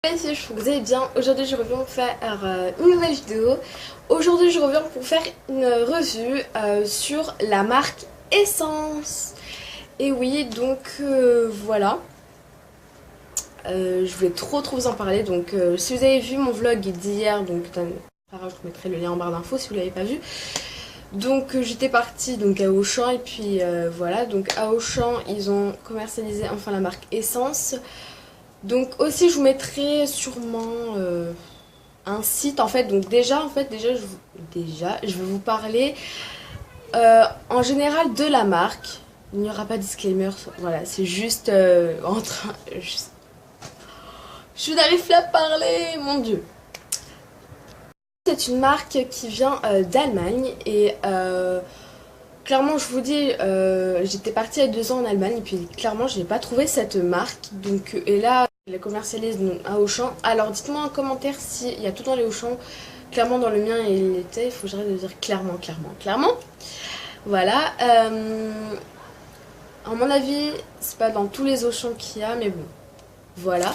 J'espère que vous allez bien. Aujourd'hui je reviens pour faire une nouvelle vidéo. Aujourd'hui je reviens pour faire une revue sur la marque Essence. Et oui, donc voilà. Je voulais trop vous en parler. Donc si vous avez vu mon vlog d'hier, donc je vous mettrai le lien en barre d'infos si vous l'avez pas vu. Donc j'étais partie donc à Auchan et puis voilà. Donc à Auchan ils ont commercialisé enfin la marque Essence. Donc aussi je vous mettrai sûrement un site en fait. Donc déjà je vais vous parler en général de la marque. Il n'y aura pas de disclaimer, voilà, c'est juste en train. Je n'arrive plus à parler, mon dieu. C'est une marque qui vient d'Allemagne et clairement je vous dis, j'étais partie il y a 2 ans en Allemagne et puis clairement je n'ai pas trouvé cette marque. Donc et là je la commercialise à Auchan. Alors dites-moi en commentaire s'il y a tout dans les Auchan. Clairement dans le mien il était, il faut que j'arrête de dire clairement. Voilà. À mon avis c'est pas dans tous les Auchan qu'il y a, mais bon. Voilà.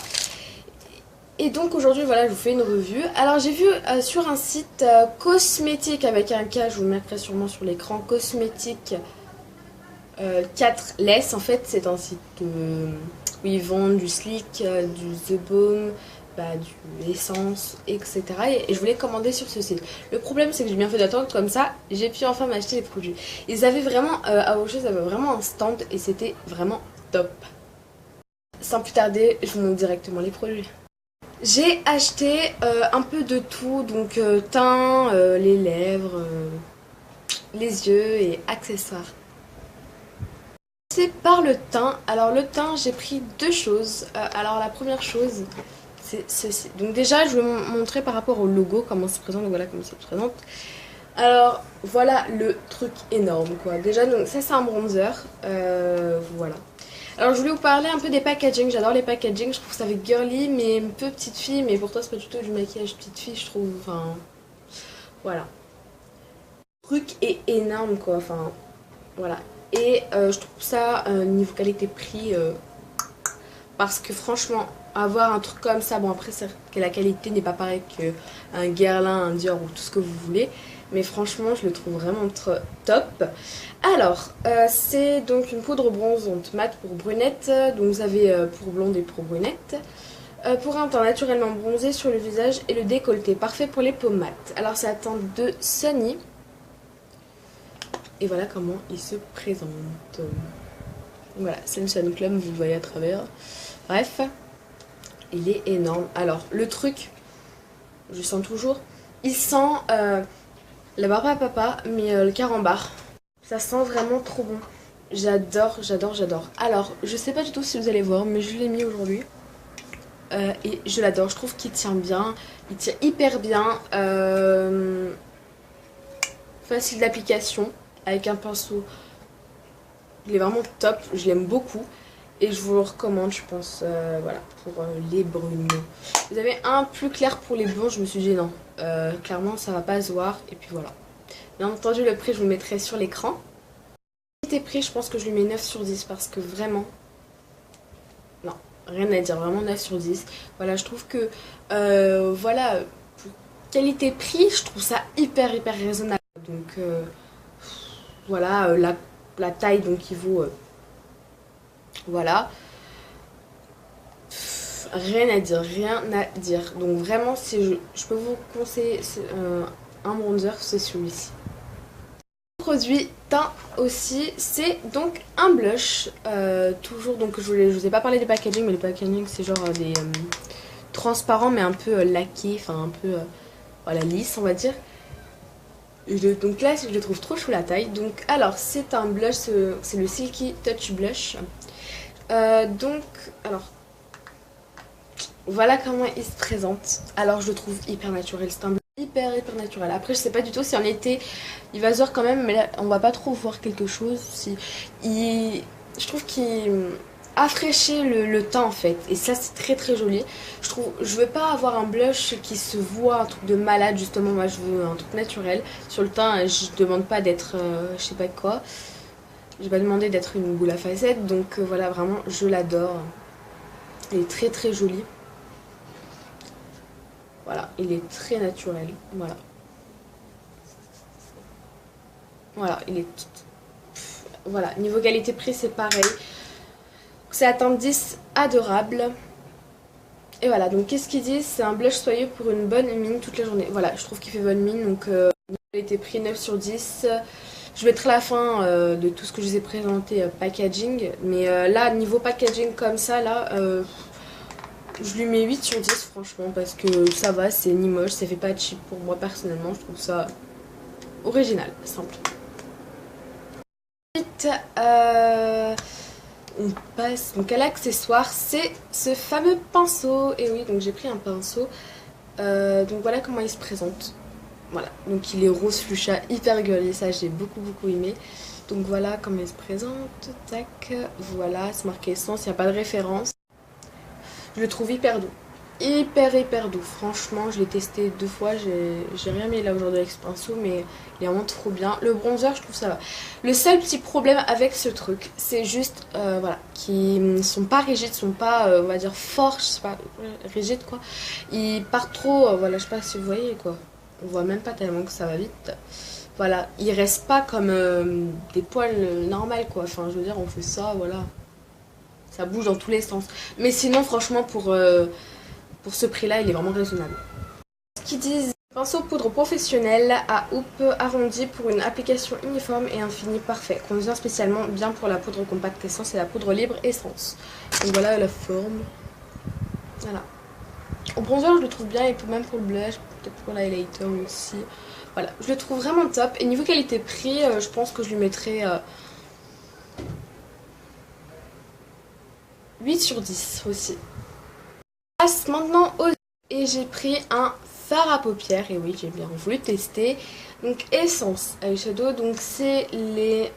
Et donc aujourd'hui voilà je vous fais une revue. Alors j'ai vu sur un site cosmétique avec un K, je vous le mettrai sûrement sur l'écran, cosmétique 4 Less. En fait c'est un site où ils vendent du Slick, du The Balm, du Essence, etc. Et je voulais commander sur ce site. Le problème c'est que j'ai bien fait d'attendre, comme ça j'ai pu enfin m'acheter les produits. Ils avaient vraiment, à Auchan, ils avaient vraiment un stand et c'était vraiment top. Sans plus tarder, je vous montre directement les produits. J'ai acheté un peu de tout, donc teint, les lèvres, les yeux et accessoires. C'est par le teint. Alors le teint, j'ai pris 2 choses. Alors la première chose, c'est ceci. Donc déjà, je vais vous montrer par rapport au logo comment ça se présente. Donc voilà comment ça se présente. Alors voilà le truc énorme quoi. Déjà, donc ça c'est un bronzer. Voilà. Alors je voulais vous parler un peu des packaging, j'adore les packaging, je trouve ça fait girly mais un peu petite fille, mais pour toi c'est pas du tout du maquillage petite fille je trouve, enfin voilà. Le truc est énorme quoi, enfin voilà. Et je trouve ça niveau qualité-prix, parce que franchement avoir un truc comme ça, bon après c'est que la qualité n'est pas pareille qu'un Guerlain, un Dior ou tout ce que vous voulez. Mais franchement je le trouve vraiment top. Alors c'est donc une poudre bronzante mat pour brunette. Donc vous avez pour blonde et pour brunette. Pour un teint naturellement bronzé sur le visage et le décolleté. Parfait pour les peaux mates. Alors c'est la teinte de Sunny. Et voilà comment il se présente. Voilà, c'est une Sun Club, vous le voyez à travers. Bref, il est énorme. Alors le truc, je sens toujours, il sent la barbe à papa, mais le carambar. Ça sent vraiment trop bon. J'adore. Alors, je sais pas du tout si vous allez voir, mais je l'ai mis aujourd'hui. Et je l'adore. Je trouve qu'il tient bien. Il tient hyper bien. Facile d'application. Avec un pinceau. Il est vraiment top. Je l'aime beaucoup. Et je vous le recommande, je pense, voilà, pour les brunes. Vous avez un plus clair pour les blonds, je me suis dit non. Clairement, ça va pas se voir. Et puis voilà. Bien entendu, le prix, je vous le mettrai sur l'écran. Qualité prix, je pense que je lui mets 9 sur 10 parce que vraiment... Non, rien à dire, vraiment 9 sur 10. Voilà, je trouve que, voilà, pour qualité prix, je trouve ça hyper raisonnable. Donc, voilà, la taille, donc il vaut... voilà. Rien à dire. Donc vraiment, si je peux vous conseiller un bronzer, c'est celui-ci. Produit teint aussi, c'est donc un blush. Toujours, donc je vous ai pas parlé des packaging, mais les packaging c'est genre des transparents, mais un peu laqués, enfin un peu voilà, lisse, on va dire. Donc là, je le trouve trop chou la taille. Donc alors, c'est un blush, c'est le Silky Touch Blush. Donc, alors, voilà comment il se présente. Alors, je le trouve hyper naturel. C'est un blush hyper naturel. Après, je sais pas du tout si en été, il va se voir quand même. Mais là, on va pas trop voir quelque chose. Je trouve qu'il rafraîchit le teint en fait. Et ça, c'est très joli. Je veux pas avoir un blush qui se voit, un truc de malade. Justement, moi, je veux un truc naturel. Sur le teint, je demande pas d'être, je sais pas quoi. J'ai pas demandé d'être une boule à facettes, donc voilà, vraiment, je l'adore. Elle est très joli. Voilà, il est très naturel. Voilà. Voilà, il est... Voilà, niveau qualité-prix, c'est pareil. C'est à teinte 10, adorable. Et voilà, donc qu'est-ce qu'ils disent? C'est un blush soyeux pour une bonne mine toute la journée. Voilà, je trouve qu'il fait bonne mine, donc qualité-prix 9 sur 10. Je mettrai la fin de tout ce que je vous ai présenté packaging. Mais là, niveau packaging comme ça, là... je lui mets 8 sur 10 franchement parce que ça va, c'est ni moche, ça fait pas cheap pour moi personnellement, je trouve ça original, simple. Ensuite, on passe donc à l'accessoire, c'est ce fameux pinceau. Et oui, donc j'ai pris un pinceau, donc voilà comment il se présente. Voilà, donc il est rose fuchsia, hyper girly, ça j'ai beaucoup aimé. Donc voilà comment il se présente, tac, voilà, c'est marqué essence, il n'y a pas de référence. Je le trouve hyper doux. Hyper doux. Franchement, je l'ai testé 2 fois. J'ai rien mis là aujourd'hui avec ce pinceau, mais il est vraiment trop bien. Le bronzer, je trouve ça va. Le seul petit problème avec ce truc, c'est juste, voilà, qu'ils sont pas rigides, sont pas, on va dire, forts, je sais pas, rigides quoi. Ils partent trop, voilà, je sais pas si vous voyez quoi. On voit même pas tellement que ça va vite. Voilà, ils restent pas comme des poils normales quoi. Enfin, je veux dire, on fait ça, voilà. Ça bouge dans tous les sens. Mais sinon, franchement, pour ce prix-là, il est vraiment raisonnable. Ce qu'ils disent, pinceau poudre professionnel à houppe arrondie pour une application uniforme et un fini parfait. Convient spécialement bien pour la poudre compacte essence et la poudre libre essence. Donc voilà la forme. Voilà. Au bronzer, je le trouve bien et même pour le blush, peut-être pour l'highlighter aussi. Voilà, je le trouve vraiment top. Et niveau qualité-prix, je pense que je lui mettrai 8 sur 10 aussi. Passe maintenant aux... Et j'ai pris un fard à paupières. Et oui, j'ai bien voulu tester. Donc Essence Eyeshadow. Donc c'est les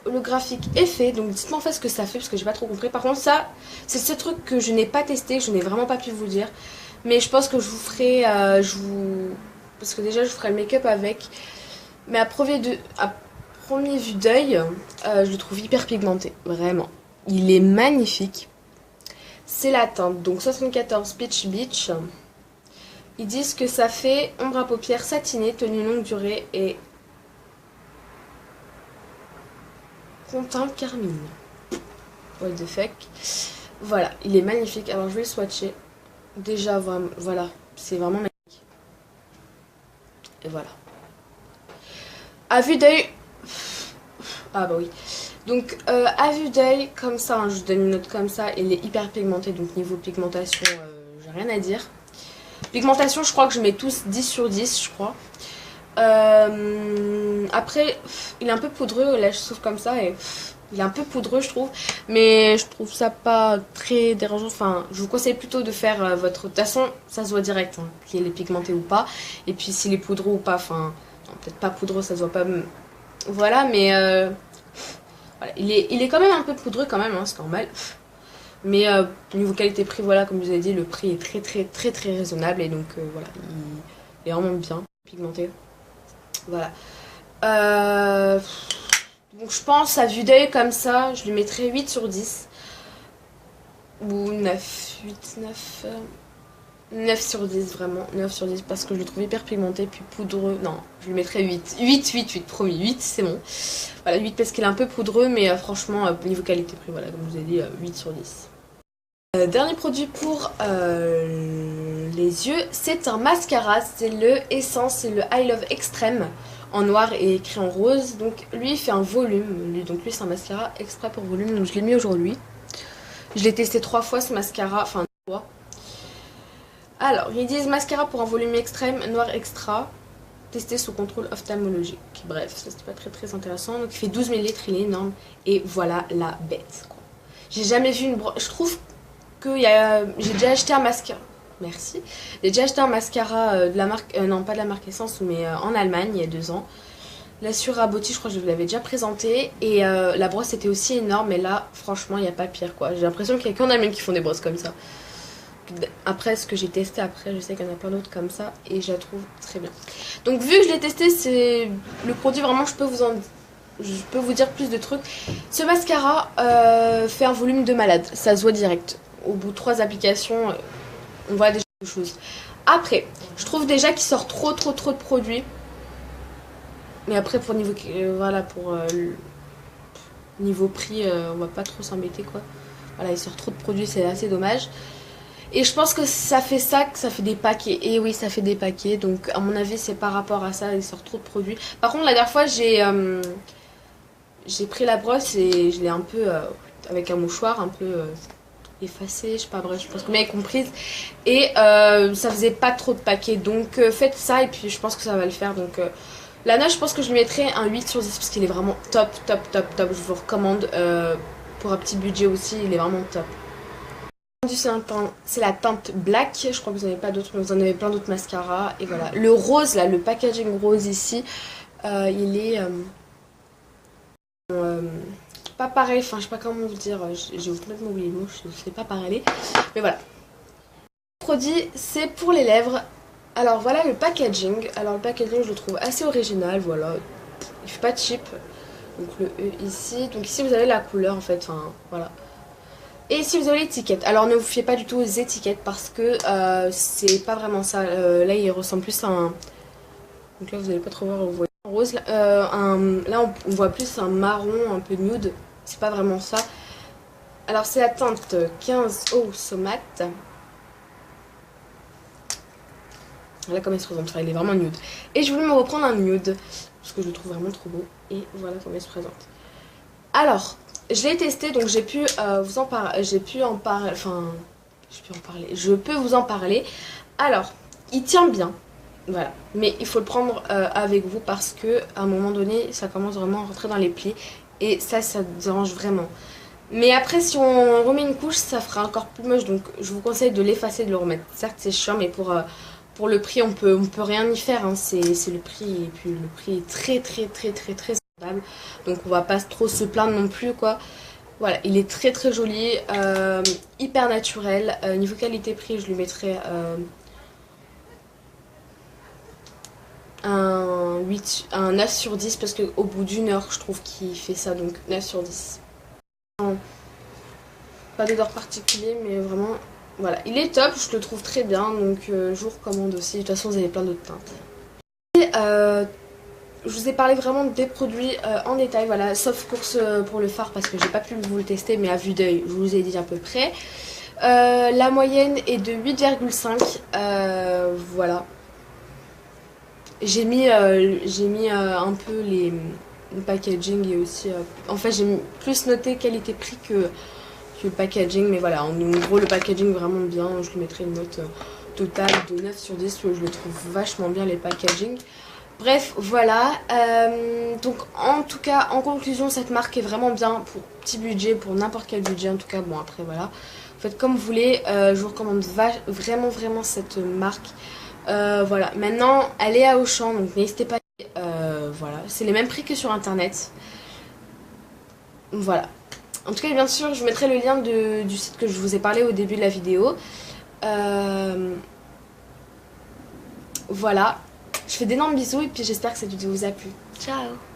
holographiques effets. Donc dites-moi en fait ce que ça fait parce que j'ai pas trop compris. Par contre ça, c'est ce truc que je n'ai pas testé. Je n'ai vraiment pas pu vous dire. Mais je pense que je vous ferai... Parce que déjà je ferai le make-up avec. Mais à premier vue d'œil, je le trouve hyper pigmenté. Vraiment. Il est magnifique. C'est la teinte, donc 74 Peach Beach. Ils disent que ça fait ombre à paupières satinée, tenue longue durée et conteint carmine. What the fuck. Voilà, il est magnifique. Alors je vais le swatcher. Déjà, voilà, c'est vraiment magnifique. Et voilà. À vue d'œil... Ah bah oui. Donc à vue d'œil, comme ça, hein, je vous donne une note comme ça, il est hyper pigmenté, donc niveau pigmentation, j'ai rien à dire. Pigmentation, je crois que je mets tous 10 sur 10, je crois. Après, il est un peu poudreux, là je souffle comme ça, et il est un peu poudreux je trouve, mais je trouve ça pas très dérangeant. Enfin, je vous conseille plutôt de faire votre... De toute façon, ça se voit direct, hein, qu'il est pigmenté ou pas. Et puis s'il est poudreux ou pas, enfin, peut-être pas poudreux, ça se voit pas... Voilà, mais... Voilà, il est quand même un peu poudreux quand même, hein, c'est normal. Mais niveau qualité-prix, voilà, comme je vous ai dit, le prix est très raisonnable. Et donc voilà, il est vraiment bien pigmenté. Voilà. Donc je pense à vue d'œil comme ça, je lui mettrais 8 sur 10. Ou 9. 8, 9... 9 sur 10 vraiment, 9 sur 10 parce que je le trouve hyper pigmenté, puis poudreux, non, je lui mettrais 8, 8, promis, 8 c'est bon. Voilà, 8 parce qu'il est un peu poudreux, mais franchement, niveau qualité-prix, voilà, comme je vous ai dit, 8 sur 10. Dernier produit pour les yeux, c'est un mascara, c'est le Essence, c'est le I Love Extreme, en noir et écrit en rose, donc lui il fait un volume, donc lui c'est un mascara exprès pour volume, donc je l'ai mis aujourd'hui. Je l'ai testé 3 fois ce mascara, enfin 2 fois. Alors, ils disent mascara pour un volume extrême, noir extra, testé sous contrôle ophtalmologique. Bref, ça c'était pas très intéressant. Donc il fait 12 ml, il est énorme. Et voilà la bête, quoi. J'ai jamais vu une brosse. Je trouve que j'ai déjà acheté un mascara. Merci. J'ai déjà acheté un mascara de la marque, non pas de la marque Essence, mais en Allemagne il y a 2 ans. La Suraboti, je crois que je vous l'avais déjà présenté. Et la brosse était aussi énorme, mais là, franchement, il n'y a pas pire, quoi. J'ai l'impression qu'il n'y a qu'en Allemagne qui font des brosses comme ça. Après ce que j'ai testé après, je sais qu'il y en a plein d'autres comme ça et je la trouve très bien. Donc vu que je l'ai testé, c'est le produit vraiment, je peux vous dire plus de trucs. Ce mascara fait un volume de malade, ça se voit direct. Au bout de 3 applications, on voit déjà quelque chose. Après, je trouve déjà qu'il sort trop de produits. Mais après pour niveau voilà pour niveau prix, on va pas trop s'embêter quoi. Voilà, il sort trop de produits, c'est assez dommage. Et je pense que ça fait ça, que ça fait des paquets. Et oui, ça fait des paquets. Donc à mon avis, c'est par rapport à ça, il sort trop de produits. Par contre, la dernière fois, j'ai pris la brosse et je l'ai un peu avec un mouchoir un peu effacé, je sais pas, bref, je pense que vous m'avez comprise. Et ça faisait pas trop de paquets. Donc faites ça et puis je pense que ça va le faire. Donc la note, je pense que je lui mettrai un 8 sur 10 parce qu'il est vraiment top. Je vous recommande pour un petit budget aussi, il est vraiment top. C'est la teinte black, je crois que vous n'avez pas d'autres, mais vous en avez plein d'autres mascaras. Et voilà, le rose là, le packaging rose ici, il est pas pareil, enfin je sais pas comment vous dire, j'ai complètement oublié le mot, je sais pas parler. Mais voilà. Le produit, c'est pour les lèvres. Alors voilà le packaging. Alors le packaging, je le trouve assez original, voilà. Il fait pas cheap. Donc le E ici. Donc ici vous avez la couleur en fait, enfin voilà. Et ici vous avez l'étiquette. Alors ne vous fiez pas du tout aux étiquettes parce que c'est pas vraiment ça. Là il ressemble plus à un... Donc là vous allez pas trop voir, vous voyez en rose. Là on voit plus un marron un peu nude. C'est pas vraiment ça. Alors c'est la teinte 15 Eau Somat. Là comme il se présente, il est vraiment nude. Et je voulais me reprendre un nude parce que je le trouve vraiment trop beau. Et voilà comment il se présente. Alors, je l'ai testé donc j'ai pu vous en parler. Je peux vous en parler. Alors, il tient bien. Voilà. Mais il faut le prendre avec vous parce que à un moment donné, ça commence vraiment à rentrer dans les plis. Et ça dérange vraiment. Mais après, si on remet une couche, ça fera encore plus moche. Donc, je vous conseille de l'effacer, de le remettre. Certes, c'est chiant, mais pour le prix, on peut rien y faire. Hein. C'est le prix. Et puis, le prix est très abordable. Donc, on va pas trop se plaindre non plus, quoi. Voilà, il est très joli. Hyper naturel. Niveau qualité-prix, je lui mettrai un 9 sur 10. Parce qu'au bout d'une heure, je trouve qu'il fait ça. Donc, 9 sur 10. Pas d'odeur particulier, mais vraiment, voilà. Il est top, je le trouve très bien, donc je vous recommande aussi. De toute façon, vous avez plein d'autres teintes. Et, je vous ai parlé vraiment des produits en détail, voilà, sauf pour le fard parce que j'ai pas pu vous le tester, mais à vue d'œil, je vous ai dit à peu près. La moyenne est de 8,5, voilà. J'ai mis un peu le packaging et aussi... en fait, j'ai plus noté qualité-prix que le packaging, mais voilà, en gros, le packaging vraiment bien. Je lui mettrai une note totale de 9 sur 10, je le trouve vachement bien, les packaging. Bref, voilà. Donc, en tout cas, en conclusion, cette marque est vraiment bien pour petit budget, pour n'importe quel budget. En tout cas, bon, après, voilà. Faites comme vous voulez. Je vous recommande vraiment cette marque. Voilà, maintenant elle est à Auchan, donc n'hésitez pas. Voilà, c'est les mêmes prix que sur internet. Voilà. En tout cas, bien sûr, je mettrai le lien du site que je vous ai parlé au début de la vidéo. Voilà. Je fais d'énormes bisous et puis j'espère que cette vidéo vous a plu. Ciao!